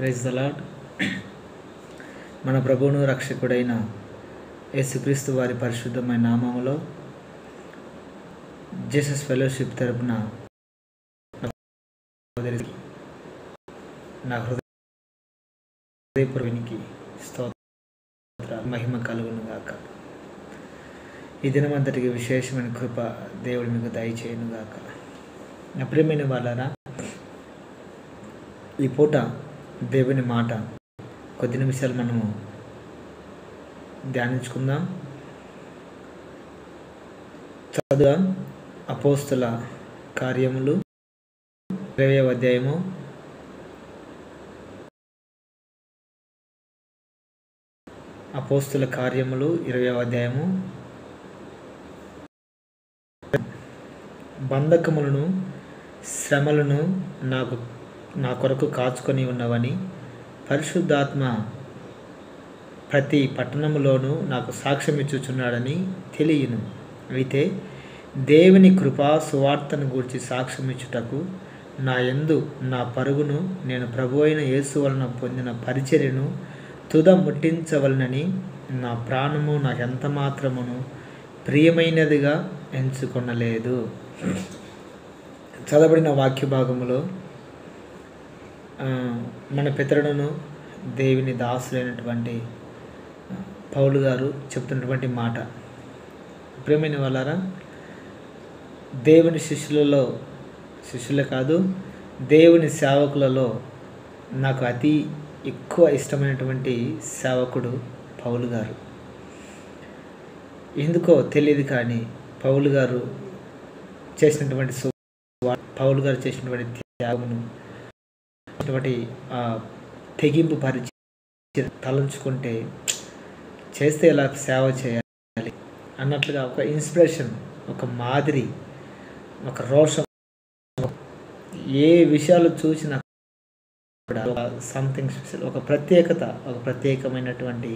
Praise the lord. మన ప్రభువును రక్షకుడైన యేసుక్రీస్తు వారి పరిశుద్ధమైన నామములో జీసస్ ఫెలోషిప్ తరపున నా హృదయపూర్వనికి స్తోత్ర మహిమ కలుగును గాక. ఈ దినమంతటికి విశేషమైన కృప దేవుడు మీకు దయచేయును గాక. నా ప్రియమైన వాళ్ళారా, ఈ పూట దేవుని మాట కొద్ది నిమిషాలు మనము ధ్యానించుకుందాం. చదువుదాం. అపోస్తుల కార్యములు 20వ అధ్యాయము. అపోస్తుల కార్యములు 20వ అధ్యాయము. బంధకములను శ్రమలను నా కొరకు కాచుకొని ఉన్నవని పరిశుద్ధాత్మ ప్రతి పట్టణములోనూ నాకు సాక్ష్యం ఇచ్చుచున్నాడని తెలియను. అయితే దేవుని కృపా సువార్తను గూర్చి సాక్ష్యం ఇచ్చుటకు నా యందు నా పరుగును నేను ప్రభు అయిన యేసు వలన పొందిన పరిచర్యను తుద ముట్టించవలనని నా ప్రాణము నాకెంత మాత్రమును ప్రియమైనదిగా ఎంచుకొనలేదు. చదవబడిన వాక్య భాగములో మన పితరుడును దేవుని దాసులైనటువంటి పౌలు గారు చెప్తున్నటువంటి మాట. ప్రియమైన వాళ్ళారా, దేవుని శిష్యులే కాదు, దేవుని సేవకులలో నాకు అతి ఎక్కువ ఇష్టమైనటువంటి సేవకుడు పౌలు గారు. ఎందుకో తెలియదు కానీ పౌలు గారు చేసినటువంటి త్యాగమును, తెగింపు పరిచయం తలంచుకుంటే చేస్తే ఎలా సేవ చేయాలి అన్నట్లుగా ఒక ఇన్స్పిరేషన్, ఒక మాదిరి, ఒక రోషం, ఏ విషయాలు చూసినా సంథింగ్ స్పెషల్, ఒక ప్రత్యేకమైనటువంటి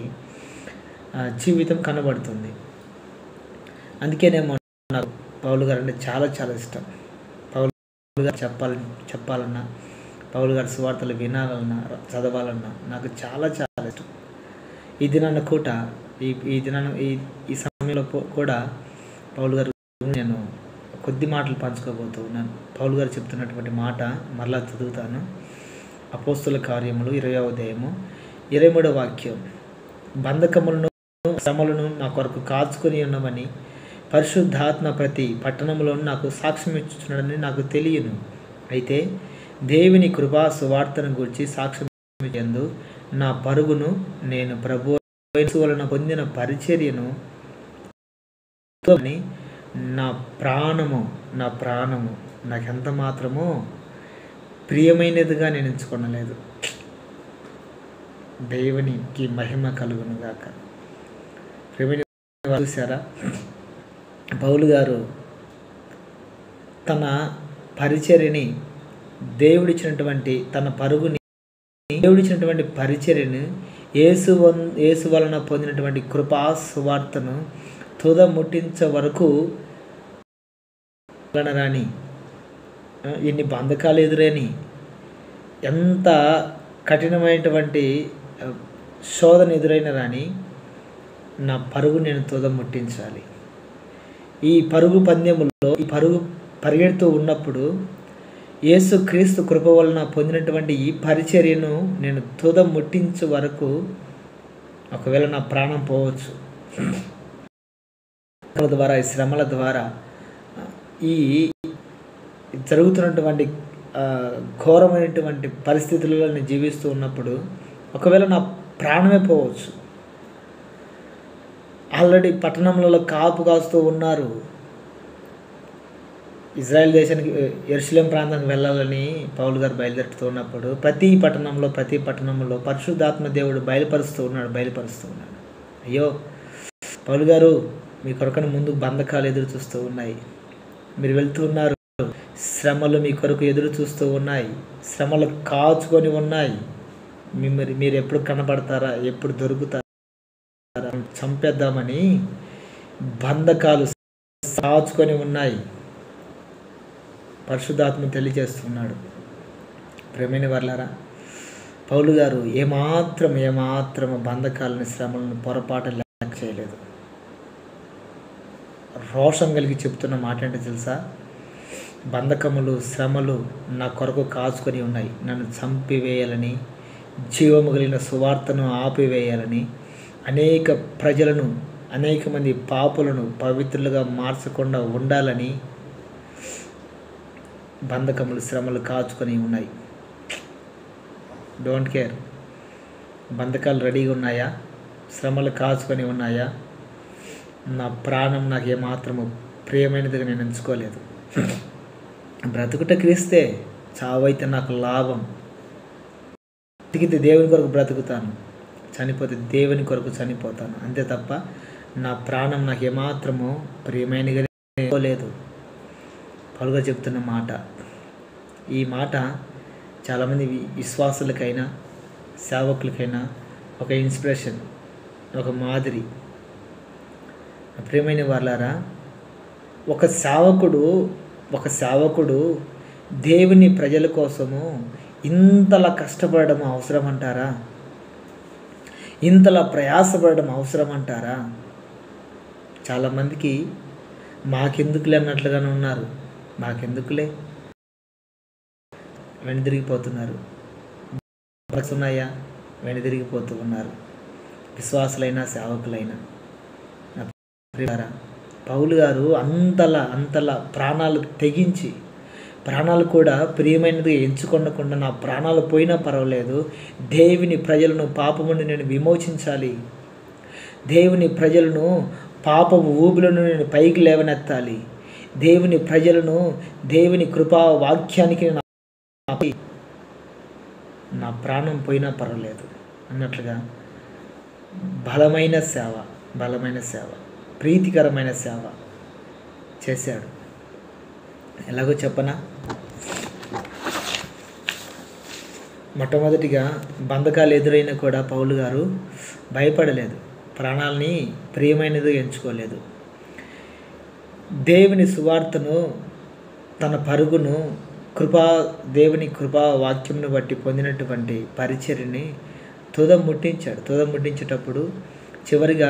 జీవితం కనబడుతుంది. అందుకేనేమో నాకు పౌలు గారు అంటే చాలా చాలా ఇష్టం. పౌలు గారు చెప్పాలన్నా, పౌలు గారి సువార్తలు వినాలన్నా, చదవాలన్నా నాకు చాలా చాలా ఇష్టం. ఈ దినాన్ని కూడా ఈ సమయంలో కూడా పౌలు గారు నేను కొద్ది మాటలు పంచుకోబోతూ ఉన్నాను. పౌలు గారు చెప్తున్నటువంటి మాట మరలా చదువుతాను. అపోస్తుల కార్యములు 20వ అధ్యాయము 23వ వాక్యం. బంధకములను శ్రమలను నా కొరకు కాచుకొని ఉన్నవని పరిశుద్ధాత్మ ప్రతి పట్టణంలోనూ నాకు సాక్ష్యం ఇచ్చుచున్నాడని నాకు తెలియను. అయితే దేవుని కృపా సువార్తను గురించి సాక్ష్యం ఇచ్చేందు నా పరుగును నేను ప్రభు వలన పొందిన పరిచర్యను నా ప్రాణము నాకెంత మాత్రమో ప్రియమైనదిగా నేను ఎంచుకొనలేదు. దేవునికి మహిమ కలుగును గాక. చూసారా, పౌలు గారు తన పరిచర్యని దేవుడిచ్చినటువంటి పరిచర్యను యేసు వలన పొందినటువంటి కృపా సువార్తను తుద ముట్టించే వరకు రాని, ఎన్ని బంధకాలు ఎదురని, ఎంత కఠినమైనటువంటి శోధన ఎదురైన రాని నా పరుగు నేను తుద ముట్టించాలి. ఈ పరుగు పందెములో పరిగెడుతూ ఉన్నప్పుడు యేసు క్రీస్తు కృప వలన పొందినటువంటి ఈ పరిచర్యను నేను తుద ముట్టించే వరకు ఒకవేళ నా ప్రాణం పోవచ్చు. ద్వారా, ఈ శ్రమల ద్వారా, ఈ జరుగుతున్నటువంటి ఘోరమైనటువంటి పరిస్థితులలో నేను జీవిస్తూ ఉన్నప్పుడు ఒకవేళ నా ప్రాణమే పోవచ్చు. ఆల్రెడీ పట్టణంలో కాపు కాస్తూ ఉన్నారు. ఇజ్రాయెల్ దేశానికి యెరూషలేం ప్రాంతానికి వెళ్ళాలని పౌలు గారు బయలుదేరుతూ ఉన్నప్పుడు ప్రతి పట్టణంలో పరిశుద్ధాత్మ దేవుడు బయలుపరుస్తూ ఉన్నాడు. అయ్యో పౌలు గారు, మీ కొరకను ముందు బంధకాలు ఎదురు చూస్తూ ఉన్నాయి, మీరు వెళ్తూ ఉన్నారు, శ్రమలు మీ కొరకు ఎదురు చూస్తూ ఉన్నాయి, శ్రమలు కాచుకొని ఉన్నాయి, మీరు ఎప్పుడు కనబడతారా, ఎప్పుడు దొరుకుతారా, చంపేద్దామని బంధకాలు కాచుకొని ఉన్నాయి. పరిశుద్ధాత్మ తెలియజేస్తున్నాడు. ప్రేమైన వర్లారా, పౌలు గారు ఏమాత్రం బంధకాలను, శ్రమలను పొరపాటు లెక్క చేయలేదు. రోషం కలిగి చెప్తున్న మాట ఏంటో తెలుసా? బంధకములు, శ్రమలు నా కొరకు కాచుకొని ఉన్నాయి. నన్ను చంపివేయాలని, జీవము కలిగిన సువార్తను ఆపివేయాలని, అనేక ప్రజలను, అనేక మంది పాపులను పవిత్రులుగా మార్చకుండా ఉండాలని బంధకములు, శ్రమలు కాచుకొని ఉన్నాయి. Don't care. బంధకాలు రెడీగా ఉన్నాయా? శ్రమలు కాచుకొని ఉన్నాయా? నా ప్రాణం నాకు ఏమాత్రము ప్రియమైనదిగా నేను ఎంచుకోలేదు. బ్రతుకుట క్రీస్తే, చావైతే నాకు లాభం. బ్రతికితే దేవుని కొరకు బ్రతుకుతాను, చనిపోతే దేవుని కొరకు చనిపోతాను. అంతే తప్ప నా ప్రాణం నాకు ఏమాత్రము ప్రియమైనదిగా లేదు. పలుగా చెప్తున్న మాట. ఈ మాట చాలామంది విశ్వాసులకైనా, సేవకులకైనా ఒక ఇన్స్పిరేషన్, ఒక మాదిరి. ప్రియమైన వాళ్ళారా, ఒక సేవకుడు దేవుని ప్రజల కోసము ఇంతలా కష్టపడడం అవసరం అంటారా? ఇంతలా ప్రయాసపడడం అవసరం అంటారా? చాలామందికి మాకెందుకులే అన్నట్లుగానే ఉన్నారు. మాకెందుకులే వెనుదిరిగిపోతున్నారు. ఉన్నాయా? వెనుదిరిగిపోతూ ఉన్నారు. విశ్వాసులైనా, సేవకులైనా. పౌలు గారు అంతలా ప్రాణాలు తెగించి, ప్రాణాలు కూడా ప్రియమైనదిగా ఎంచుకొనకుండా నా ప్రాణాలు పోయినా పర్వాలేదు, దేవుని ప్రజలను పాపము నుండి నేను విమోచించాలి, దేవుని ప్రజలను పాపము ఊబిలను నేను పైకి లేవనెత్తాలి, దేవుని ప్రజలను దేవుని కృపా వాక్యానికి నా ప్రాణం పోయినా పర్వాలేదు అన్నట్లుగా బలమైన సేవ, ప్రీతికరమైన సేవ చేశాడు. ఎలాగో చెప్పనా? మొట్టమొదటిగా బంధకాలు ఎదురైనా కూడా పౌలు గారు భయపడలేదు, ప్రాణాలని ప్రియమైనదిగా ఎంచుకోలేదు. దేవుని సువార్తను, తన పరుగును, దేవుని కృపా వాక్యంను బట్టి పొందినటువంటి పరిచర్యని తుద ముట్టించేటప్పుడు చివరిగా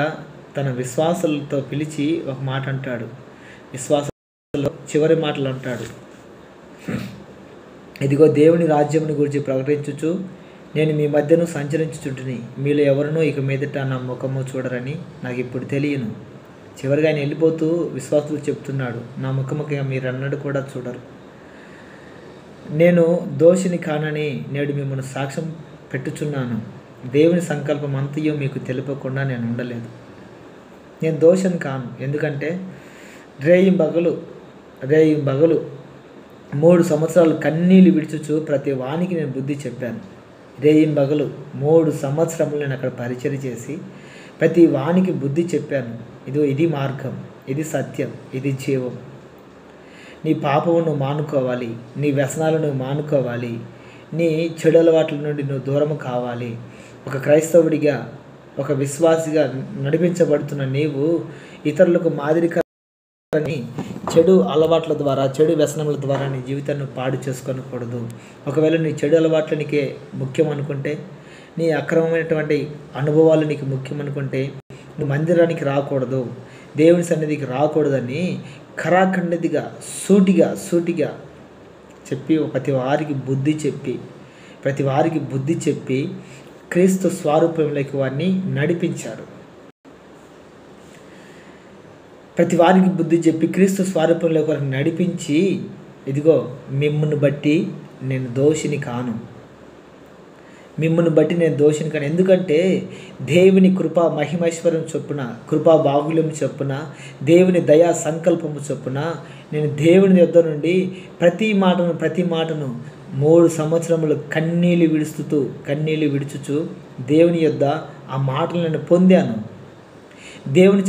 తన విశ్వాసులతో పిలిచి ఒక మాట అంటాడు. విశ్వాసంలో చివరి మాటలు అంటాడు, ఇదిగో దేవుని రాజ్యముని గురించి ప్రకటించుచు నేను మీ మధ్యను సంచరించుచుంటిని, మీలో ఎవరినో ఇక మీదట నా ముఖము చూడరని నాకు ఇప్పుడు తెలియను. చివరిగా ఆయన వెళ్ళిపోతూ విశ్వాసులు చెప్తున్నాడు, నా ముఖముఖ మీరన్నడు కూడా చూడరు. నేను దోషిని కానని నేడు మిమ్మల్ని సాక్ష్యం పెట్టుచున్నాను. దేవుని సంకల్పం అంతయో మీకు తెలుపకుండా నేను ఉండలేదు. నేను దోషిని కాను. ఎందుకంటే రేయింబగలు 3 సంవత్సరాలు కన్నీళ్ళు విడుచుచు ప్రతి వానికి నేను బుద్ధి చెప్పాను. రేయింబగలు 3 సంవత్సరములు నేను అక్కడ పరిచర్య చేసి ప్రతి వానికి బుద్ధి చెప్పాను. ఇది మార్గం, ఇది సత్యం, ఇది జీవం. నీ పాపమును మానుకోవాలి, నీ వ్యసనాలను మానుకోవాలి, నీ చెడు అలవాట్ల నుండి నువ్వు దూరం కావాలి. ఒక క్రైస్తవుడిగా, ఒక విశ్వాసిగా నడిపించబడుతున్న నీవు ఇతరులకు మాదిరికరని చెడు అలవాట్ల ద్వారా, చెడు వ్యసనముల ద్వారా నీ జీవితాన్ని పాడు చేసుకోకూడదు. ఒకవేళ నీ చెడు అలవాట్లు నీకే ముఖ్యం అనుకుంటే, నీ అక్రమమైనటువంటి అనుభవాలు నీకు ముఖ్యం అనుకుంటే, నువ్వు మందిరానికి రాకూడదు, దేవుని సన్నిధికి రాకూడదని ఖరాఖండిగా సూటిగా చెప్పి ప్రతి వారికి బుద్ధి చెప్పి క్రీస్తు స్వరూపంలోకి వారిని నడిపించాడు. ప్రతి వారికి బుద్ధి చెప్పి క్రీస్తు స్వరూపంలోకి వారిని నడిపించి, ఇదిగో మిమ్మును బట్టి నేను దోషిని కాను. ఎందుకంటే దేవుని కృపా మహిమైశ్వర్యం చొప్పున, కృపా బాహుల్యం చొప్పున, దేవుని దయా సంకల్పము చొప్పున నేను దేవుని యొద్ద నుండి ప్రతి మాటను 3 సంవత్సరములు కన్నీళ్ళు విడుచుచు దేవుని యొద్ద ఆ మాటలు నేను పొందాను. దేవుని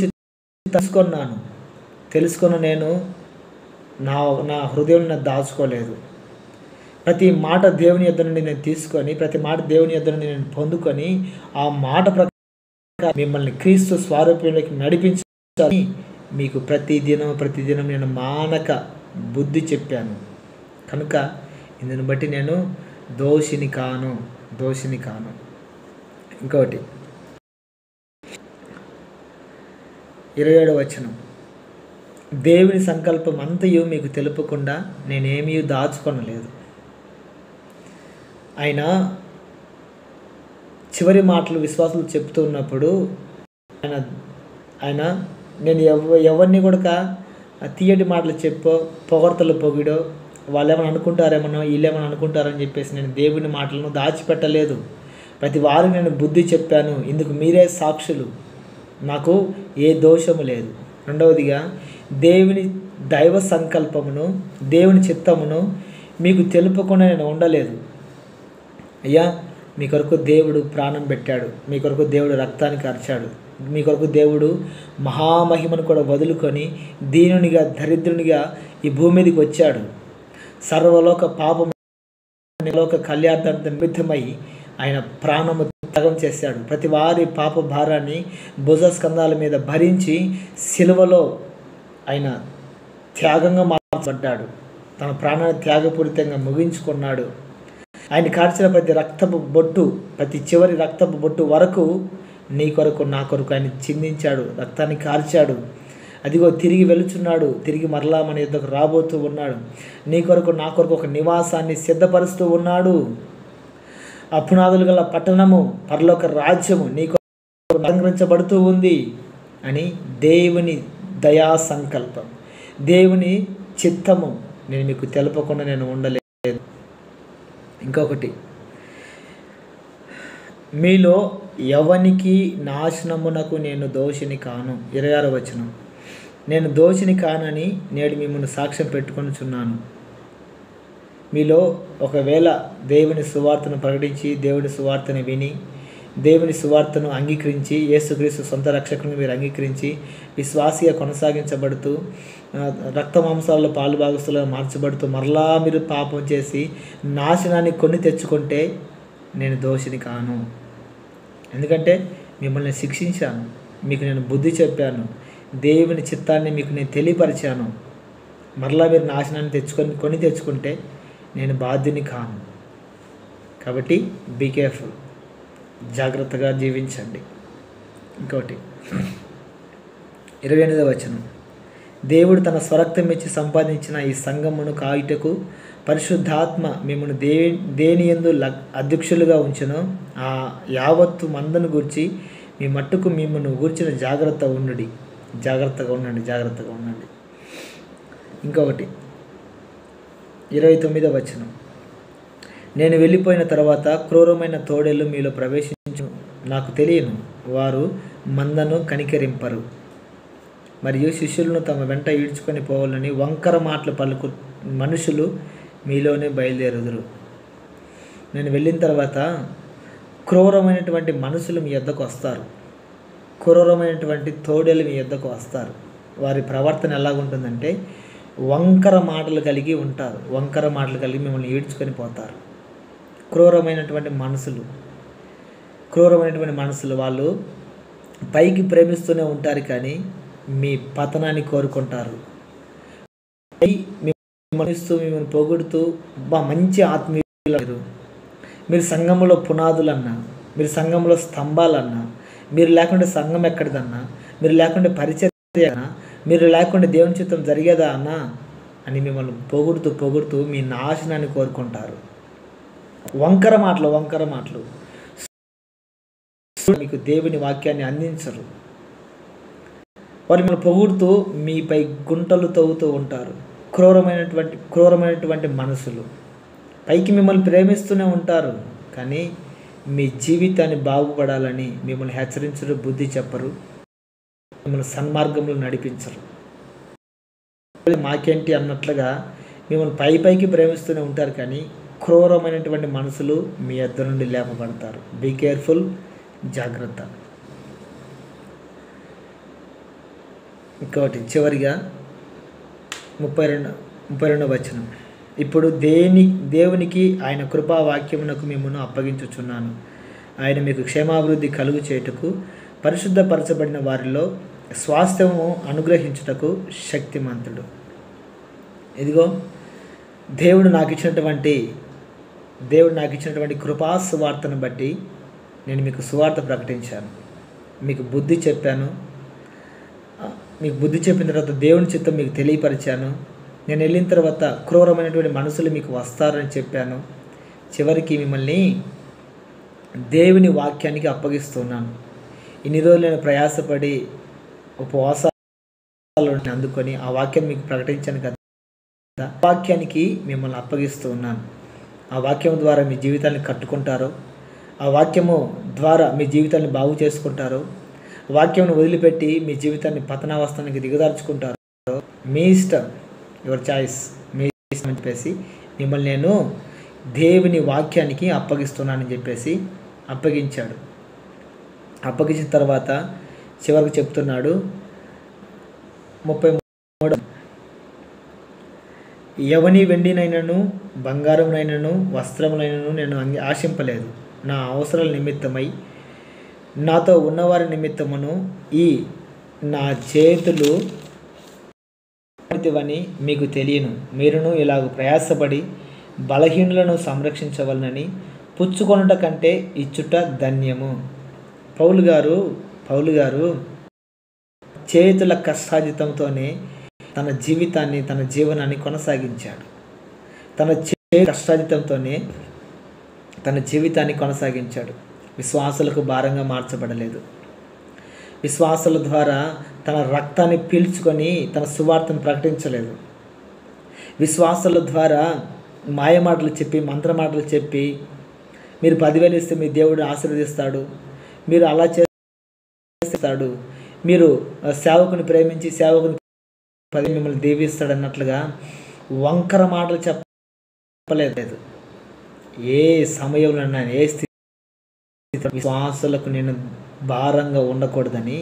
తెలుసుకున్న నేను నా హృదయం దాచుకోలేదు. ప్రతి మాట దేవుని యొద్ద నుండి నేను తీసుకొని, ప్రతి మాట దేవుని యొద్ద నుండి నేను పొందుకొని, ఆ మాట ప్రకారం మిమ్మల్ని క్రీస్తు స్వరూపంలోకి నడిపించాలని మీకు ప్రతిదినం నేను మానక బుద్ధి చెప్పాను. కనుక ఇందుని బట్టి నేను దోషిని కాను, దోషిని కాను. ఇంకోటి 27వ వచనం, దేవుని సంకల్పం అంతయు మీకు తెలుపకుండా నేనేమీ దాచుకొనలేదు. ఆయన చివరి మాటలు విశ్వాసులు చెప్తూ ఉన్నప్పుడు ఆయన నేను ఎవరిని కూడా తీయటి మాటలు చెప్పో, పొగడ్తలు పొగిడో, వాళ్ళు ఏమైనా అనుకుంటారేమో, వీళ్ళేమైనా అనుకుంటారని చెప్పేసి నేను దేవుని మాటలను దాచిపెట్టలేదు. ప్రతి వారికి నేను బుద్ధి చెప్పాను, ఇందుకు మీరే సాక్షులు, నాకు ఏ దోషము లేదు. రెండవదిగా, దేవుని దైవ సంకల్పమును, దేవుని చిత్తమును మీకు తెలుపకుండా నేను ఉండలేదు. అయ్యా, మీ కొరకు దేవుడు ప్రాణం పెట్టాడు, మీ కొరకు దేవుడు రక్తాన్ని కార్చాడు, మీ కొరకు దేవుడు మహామహిమను కూడా వదులుకొని దీనునిగా దరిద్రునిగా ఈ భూమి మీదకి వచ్చాడు. సర్వలోక పాపం లోక కళ్యాణార్థం నిమిత్తమై ఆయన ప్రాణము త్యాగం చేశాడు. ప్రతి వారి పాప భారాన్ని భుజస్కంధాల మీద భరించి సిలువలో ఆయన త్యాగంగా మార్చబడ్డాడు. తన ప్రాణాన్ని త్యాగపూరితంగా ముగించుకున్నాడు. ఆయన కార్చిన ప్రతి రక్తపు బొట్టు, ప్రతి చివరి రక్తపు బొట్టు వరకు నీ కొరకు నా కొరకు ఆయన చిందించాడు, రక్తాన్ని కార్చాడు. అదిగో తిరిగి వెళుచున్నాడు, తిరిగి మరలా మన యుద్ధకు రాబోతూ ఉన్నాడు. నీ కొరకు నా కొరకు ఒక నివాసాన్ని సిద్ధపరుస్తూ ఉన్నాడు. అపునాదులు గల పట్టణము, పరలోక రాజ్యము నీ కొరకు అలంకరించబడుతూ ఉంది అని దేవుని దయా సంకల్పం, దేవుని చిత్తము నేను మీకు తెలపకుండా నేను ఉండలేదు. ఇంకొకటి, మీలో ఎవనికి నాశనమునకు నేను దోషిని కాను. 26వ వచనం, నేను దోషిని కానని నేడు మిమ్మల్ని సాక్ష్యం పెట్టుకొనుచున్నాను. మీలో ఒకవేళ దేవుని సువార్తను ప్రకటించి, దేవుని సువార్తను విని, దేవుని సువార్తను అంగీకరించి, యేసుక్రీస్తు సొంత రక్షకుని మీరు అంగీకరించి విశ్వాసిగా కొనసాగించబడుతూ రక్తమాంసాలలో పాలుభాగస్తులుగా మార్చబడుతూ మరలా మీరు పాపం చేసి నాశనాన్ని కొని తెచ్చుకుంటే నేను దోషిని కాను. ఎందుకంటే మిమ్మల్ని శిక్షించాను, మీకు నేను బుద్ధి చెప్పాను, దేవుని చిత్తాన్ని మీకు నేను తెలియపరిచాను. మరలా మీరు నాశనాన్ని కొని తెచ్చుకుంటే నేను బాధ్యుని కాను. కాబట్టి బీ కేర్ఫుల్, జాగ్రత్తగా జీవించండి. ఇంకోటి 28వ వచనం, దేవుడు తన స్వరక్తం ఇచ్చి సంపాదించిన ఈ సంఘమును కాయుటకు పరిశుద్ధాత్మ మిమ్మల్ని దేని యందు అధ్యక్షులుగా ఉంచును ఆ యావత్తు మందను గూర్చి మీ మట్టుకు మిమ్మల్ని గూర్చిన జాగ్రత్తగా ఉండండి. ఇంకొకటి 29వ వచనం, నేను వెళ్ళిపోయిన తర్వాత క్రూరమైన తోడేళ్ళు మీలో ప్రవేశించు, నాకు తెలియను, వారు మందను కనికరింపరు, మరియు శిష్యులను తమ వెంట ఈడ్చుకొని పోవాలని వంకర మాటలు పలుకు మనుషులు మీలోనే బయలుదేరుదురు. నేను వెళ్ళిన తర్వాత క్రూరమైనటువంటి మనుషులు మీ యొద్దకు వస్తారు, క్రూరమైనటువంటి తోడేలు మీ యొద్దకు వస్తారు. వారి ప్రవర్తన ఎలాగుంటుందంటే వంకర మాటలు కలిగి ఉంటారు, వంకర మాటలు కలిగి మిమ్మల్ని ఈడ్చుకొని పోతారు. క్రూరమైనటువంటి మనసులు వాళ్ళు పైకి ప్రేమిస్తూనే ఉంటారు, కానీ మీ పతనాన్ని కోరుకుంటారు. మిమ్మల్ని పొగుడుతూ మంచి ఆత్మీయులు, మీరు సంఘంలో పునాదులన్నా, మీరు సంఘంలో స్తంభాలన్నా, మీరు లేకుంటే సంఘం ఎక్కడిదన్నా, మీరు లేకుంటే పరిచర్య అన్నా, మీరు లేకుంటే దేవుని చిత్తం జరిగేదా అన్నా అని మిమ్మల్ని పొగుడుతూ మీ నాశనాన్ని కోరుకుంటారు. వంకర మాటలు మీకు దేవుని వాక్యాన్ని అందించరు. వారు మిమ్మల్ని పొగుడుతూ మీపై గుంటలు తవ్వుతూ ఉంటారు. క్రూరమైనటువంటి మనసులు పైకి మిమ్మల్ని ప్రేమిస్తూనే ఉంటారు, కానీ మీ జీవితాన్ని బాగుపడాలని మిమ్మల్ని హెచ్చరించరు, బుద్ధి చెప్పరు, మిమ్మల్ని సన్మార్గంలో నడిపించరు. మాకేంటి అన్నట్లుగా మిమ్మల్ని పైకి ప్రేమిస్తూనే ఉంటారు, కానీ క్రూరమైనటువంటి మనసులు మీ యొద్ద నుండి లేపబడతారు. బీ కేర్ఫుల్, జాగ్రత్త. ఇంకోటి చివరిగా 32వ వచనం, ఇప్పుడు దేవునికి ఆయన కృపావాక్యమునకు మిమ్మల్ని అప్పగించుచున్నాను. ఆయన మీకు క్షేమాభివృద్ధి కలుగు చేయుటకు పరిశుద్ధపరచబడిన వారిలో స్వాస్థ్యము అనుగ్రహించుటకు శక్తిమంతుడు. ఇదిగో దేవుడు నాకు ఇచ్చినటువంటి దేవుడు నాకు ఇచ్చినటువంటి కృపా సువార్తను బట్టి నేను మీకు సువార్త ప్రకటించాను, మీకు బుద్ధి చెప్పాను. మీకు బుద్ధి చెప్పిన తర్వాత దేవుని చిత్తం మీకు తెలియపరిచాను. నేను వెళ్ళిన తర్వాత క్రూరమైనటువంటి మనుషులు మీకు వస్తారని చెప్పాను. చివరికి మిమ్మల్ని దేవుని వాక్యానికి అప్పగిస్తున్నాను. ఇన్ని రోజులు నేను ప్రయాసపడి ఉపవాసాలు అందుకొని ఆ వాక్యాన్ని మీకు ప్రకటించాను కదా, ఆ వాక్యానికి మిమ్మల్ని అప్పగిస్తూ ఉన్నాను. ఆ వాక్యం ద్వారా మీ జీవితాన్ని కట్టుకుంటారో, ఆ వాక్యము ద్వారా మీ జీవితాన్ని బాగు చేసుకుంటారో, వాక్యం వదిలిపెట్టి మీ జీవితాన్ని పతనావస్థానికి దిగదార్చుకుంటారో మీ ఇష్టం, యువర్ చాయిస్, మీ ఇష్టం అని చెప్పేసి మిమ్మల్ని నేను దేవుని వాక్యానికి అప్పగిస్తున్నానని చెప్పేసి అప్పగించాడు. అప్పగించిన తర్వాత చివరికి చెప్తున్నాడు 33, ఎవని వెండినైనను బంగారమునైనను వస్త్రములైనను నేను ఆశింపలేదు. నా అవసరాల నిమిత్తమై నాతో ఉన్నవారి నిమిత్తమును ఈ నా చేతులు అని మీకు తెలియను. మీరును ఇలాగ ప్రయాసపడి బలహీనులను సంరక్షించవలనని పుచ్చుకొనుట కంటే ఇచ్చుట ధన్యము. పౌలు గారు చేతుల కష్టార్జితంతోనే తన జీవితాన్ని, తన జీవనాన్ని కొనసాగించాడు. తన కష్టార్జితంతోనే తన జీవితాన్ని కొనసాగించాడు. విశ్వాసులకు భారంగా మార్చబడలేదు. విశ్వాసుల ద్వారా తన రక్తాన్ని పీల్చుకొని తన సువార్తను ప్రకటించలేదు. విశ్వాసుల ద్వారా మాయమాటలు చెప్పి, మంత్రమాటలు చెప్పి, మీరు 10,000 ఇస్తే మీ దేవుడు ఆశీర్వదిస్తాడు, మీరు అలా చేస్తాడు, మీరు సేవకుని ప్రేమించి సేవకుని మిమ్మల్ని దీవిస్తాడు అన్నట్లుగా వంకర మాటలు చెప్పలేదు. ఏ సమయంలో ఏ స్థితి విశ్వాసులకు నేను భారంగా ఉండకూడదని,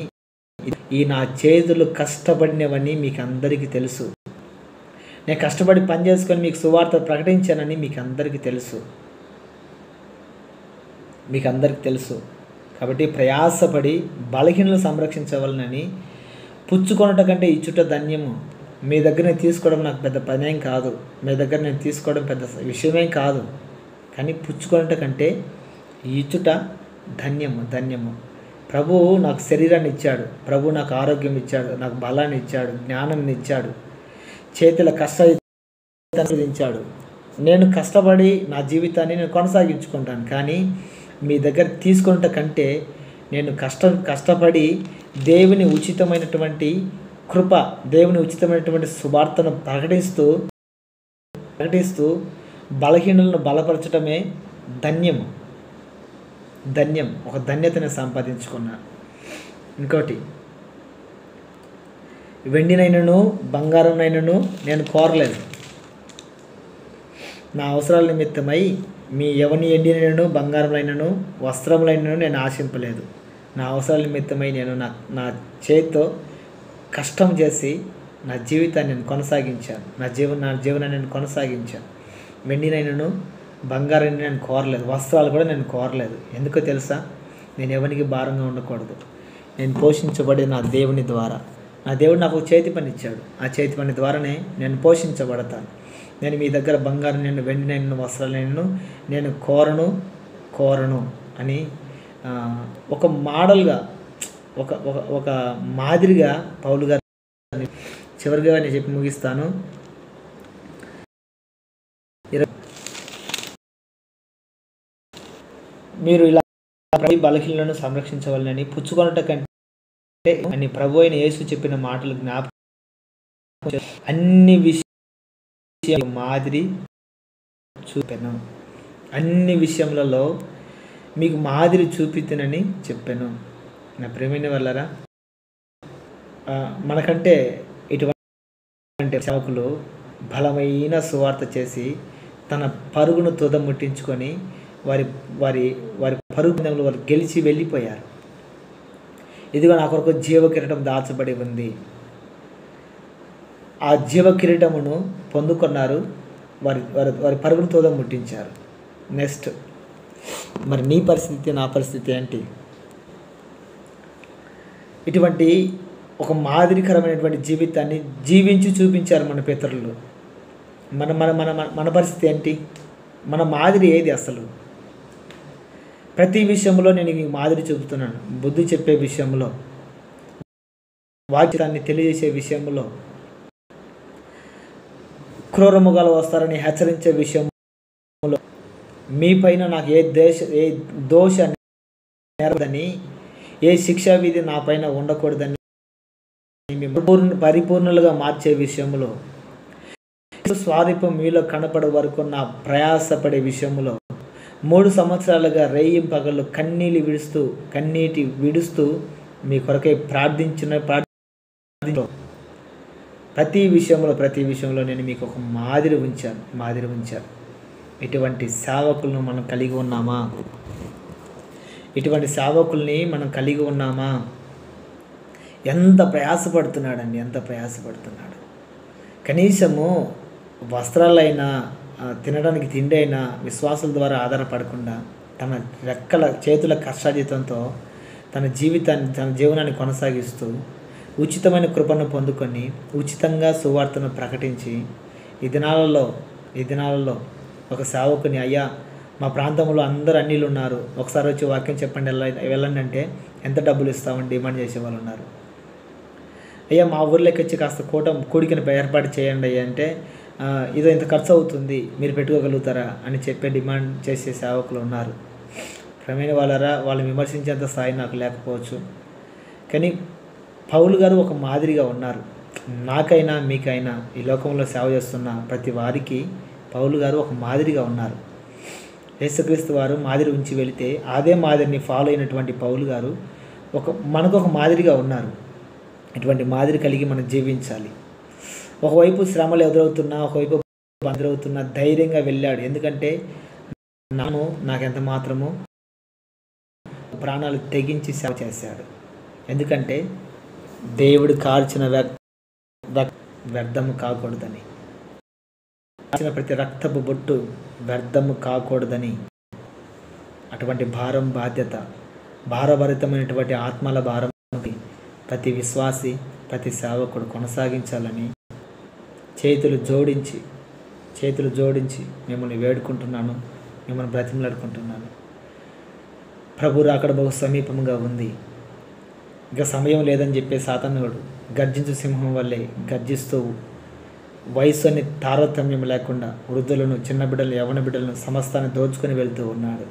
ఈ నా చేతులు కష్టపడినవని మీకు అందరికీ తెలుసు. నేను కష్టపడి పని చేసుకొని మీకు సువార్త ప్రకటించానని మీకు అందరికీ తెలుసు. కాబట్టి ప్రయాసపడి బలహీనలు సంరక్షించవాలని పుచ్చుకొనట కంటే ఇచ్చుట ధన్యము. మీ దగ్గర నేను తీసుకోవడం నాకు పెద్ద పనేం కాదు, మీ దగ్గర నేను తీసుకోవడం పెద్ద విషయమేం కాదు. కానీ పుచ్చుకొనట కంటే ఇచ్చుట ధన్యము. ప్రభువు నాకు శరీరాన్ని ఇచ్చాడు, ప్రభువు నాకు ఆరోగ్యం ఇచ్చాడు, నాకు బలాన్ని ఇచ్చాడు, జ్ఞానాన్ని ఇచ్చాడు, చేతుల కష్టించాడు. నేను కష్టపడి నా జీవితాన్ని నేను కొనసాగించుకుంటాను. కానీ మీ దగ్గర తీసుకున్నట కంటే నేను కష్టపడి దేవుని ఉచితమైనటువంటి కృప, దేవుని ఉచితమైనటువంటి సువార్తను ప్రకటిస్తూ బలహీనులను బలపరచడమే ధన్యం. ఒక ధన్యతను సంపాదించుకున్నాను. ఇంకోటి, వెండినైనను బంగారంనైనను నేను కోరలేదు. నా అవసరాల నిమిత్తమై మీ ఎవని ఎండినైనను బంగారములైనను వస్త్రములైనను నేను ఆశింపలేదు. నా అవసరాల నిమిత్తమై నేను నా చేతితో కష్టం చేసి నా జీవితాన్ని నేను కొనసాగించాను, నా జీవనాన్ని నేను కొనసాగించాను. వెండినైనను బంగారాన్ని నేను కోరలేదు, వస్త్రాలు కూడా నేను కోరలేదు. ఎందుకో తెలుసా? నేను ఎవరికి భారంగా ఉండకూడదు. నేను పోషించబడి నా దేవుని ద్వారా, నా దేవుడు నాకు చేతి పని ఇచ్చాడు. ఆ చేతి పని ద్వారానే నేను పోషించబడతాను. నేను మీ దగ్గర బంగారం నేను వెండినైన వస్త్రాలను నేను కోరను అని ఒక మోడల్గా, ఒక మాదిరిగా పౌలు గారు చివరిగా నేను చెప్పి ముగిస్తాను. మీరు ఇలా బలహీనలను సంరక్షించవాలని పుచ్చుకొనుట కంటే అని ప్రభు అయిన యేసు చెప్పిన మాటలు జ్ఞాపకం, అన్ని విషయాలు మాదిరి చూపాను, అన్ని విషయములలో మీకు మాదిరి చూపితనని చెప్పాను. నా ప్రేమైన వాళ్ళరా, మనకంటే ఇటువంటి సేవకులు బలమైన సువార్త చేసి తన పరుగును తుదముట్టించుకొని వారి వారి వారి పరుగులో వారు గెలిచి వెళ్ళిపోయారు. ఇదిగో నా కొరకు జీవ కిరీటం దాచబడి ఉంది. ఆ జీవ కిరీటమును పొందుకున్నారు, వారి వారి వారి పరుగును తుదముట్టించారు. నెక్స్ట్, మరి నీ పరిస్థితి, నా పరిస్థితి ఏంటి? ఇటువంటి ఒక మాదిరికరమైనటువంటి జీవితాన్ని జీవించి చూపించారు మన పితరులు. మన మన మన మన పరిస్థితి ఏంటి? మన మాదిరి ఏది అసలు? ప్రతి విషయంలో నేను మీకు మాదిరి చూపుతున్నాను. బుద్ధి చెప్పే విషయంలో, వాక్యాన్ని తెలియజేసే విషయంలో, క్రూరముగాలు వస్తారని హెచ్చరించే విషయంలో, మీ పైన నాకు ఏ దోష నేరదని, ఏ శిక్షా విధి నా పైన ఉండకూడదని పరిపూర్ణులుగా మార్చే విషయంలో, స్వారూప్యం మీలో కనపడే వరకు నా ప్రయాసపడే విషయంలో 3 సంవత్సరాలుగా రేయింపగళ్ళు కన్నీటి విడుస్తూ మీ కొరకై ప్రార్థించిన ప్రతి విషయంలో నేను మీకు ఒక మాదిరి ఉంచాను. ఇటువంటి సేవకులను మనం కలిగి ఉన్నామా? ఇటువంటి సేవకుల్ని మనం కలిగి ఉన్నామా? ఎంత ప్రయాసపడుతున్నాడు. కనీసము వస్త్రాలైనా, తినడానికి తిండి అయినా విశ్వాసుల ద్వారా ఆధారపడకుండా తన చేతుల కష్టార్జితంతో తన జీవనాన్ని కొనసాగిస్తూ ఉచితమైన కృపను పొందుకొని ఉచితంగా సువార్తను ప్రకటించి ఈ దినాలలో ఒక సేవకుని, అయ్యా మా ప్రాంతంలో అందరూ అన్యులు ఉన్నారు, ఒకసారి వచ్చి వాక్యం చెప్పండి వెళ్ళండి అంటే ఎంత డబ్బులు ఇస్తామని డిమాండ్ చేసేవాళ్ళు ఉన్నారు. అయ్యా మా ఊర్లోకి వచ్చి కాస్త కూడికని ఏర్పాటు చేయండి అయ్యా అంటే ఇదో ఇంత ఖర్చు అవుతుంది, మీరు పెట్టుకోగలుగుతారా అని చెప్పే డిమాండ్ చేసే సేవకులు ఉన్నారు. క్రమేణ వాళ్ళు విమర్శించేంత స్థాయి నాకు లేకపోవచ్చు, కానీ పౌలు గారు ఒక మాదిరిగా ఉన్నారు. నాకైనా మీకైనా ఈ లోకంలో సేవ చేస్తున్న ప్రతి వారికి పౌలు గారు ఒక మాదిరిగా ఉన్నారు. యేసుక్రీస్తు వారు మాదిరి ఉంచి వెళితే అదే మాదిరిని ఫాలో అయినటువంటి పౌలు గారు మనకు ఒక మాదిరిగా ఉన్నారు. ఇటువంటి మాదిరి కలిగి మనం జీవించాలి. ఒకవైపు శ్రమలు ఎదురవుతున్నా, ఒకవైపు ఎదురవుతున్నా ధైర్యంగా వెళ్ళాడు. ఎందుకంటే నాకెంత మాత్రము ప్రాణాలు తెగించి సేవ చేశాడు. ఎందుకంటే దేవుడు కార్చిన వ్యర్థము కాకూడదని, కార్చిన ప్రతి రక్తపు బొట్టు వ్యర్థము కాకూడదని, అటువంటి భారభరితమైనటువంటి ఆత్మల భారం ప్రతి విశ్వాసి, ప్రతి సేవకుడు కొనసాగించాలని చేతులు జోడించి మిమ్మల్ని వేడుకుంటున్నాను, మిమ్మల్ని బ్రతిమలాడుకుంటున్నాను. ప్రభు రాకడ బహు సమీపంగా ఉంది. ఇంకా సమయం లేదని చెప్పే సాతానుడు గర్జించు సింహం వల్లే గర్జిస్తూ వయసు అని తారతమ్యం లేకుండా వృద్ధులను, చిన్న బిడ్డలను, యవ్వన బిడ్డలను సమస్తాన్ని దోచుకొని వెళ్తూ ఉన్నాడు.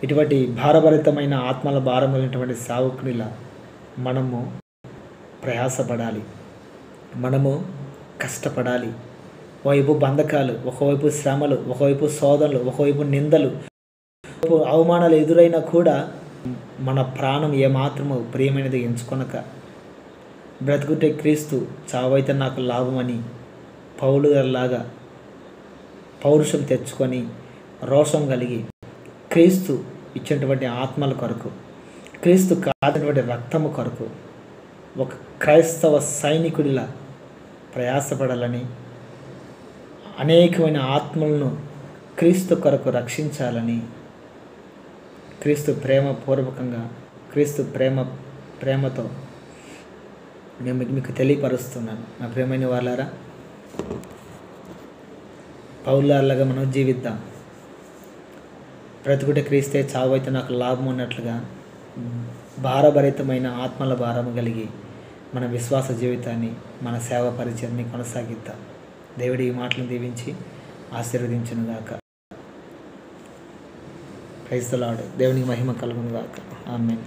ఇటువంటి భారభరితమైన ఆత్మల భారమైనటువంటి సేవకునిలా మనము ప్రయాసపడాలి, మనము కష్టపడాలి. ఒకవైపు బంధకాలు, ఒకవైపు శ్రమలు, ఒకవైపు శోధనలు, ఒకవైపు నిందలు, అవమానాలు ఎదురైనా కూడా మన ప్రాణం ఏమాత్రము ప్రియమైనది ఎంచుకొనక బ్రతుకుటే క్రీస్తు, చావైతే నాకు లాభమని పౌలు గారిలాగా పౌరుషం తెచ్చుకొని రోషం కలిగి క్రీస్తు ఇచ్చినటువంటి ఆత్మల కొరకు, క్రీస్తు కాచినటువంటి రక్తము కొరకు ఒక క్రైస్తవ సైనికుడిలా ప్రయాసపడాలని, అనేకమైన ఆత్మలను క్రీస్తు కొరకు రక్షించాలని, క్రీస్తు ప్రేమపూర్వకంగా, క్రీస్తు ప్రేమతో నేను మీకు తెలియపరుస్తున్నాను. నా ప్రియమైన వాళ్ళారా, పౌలాలాగా మనం జీవిద్దాం. బ్రతుకుటే క్రీస్తే, చావైతే నాకు లాభం అన్నట్లుగా భారభరితమైన ఆత్మల భారము కలిగి మన విశ్వాస జీవితాన్ని, మన సేవ పరిచయాన్ని కొనసాగిద్దాం. దేవుడి ఈ మాటలను దీవించి ఆశీర్వదించునుగాక. Praise the Lord. దేవునికి మహిమ కలుగునుగాక. ఆమేన్.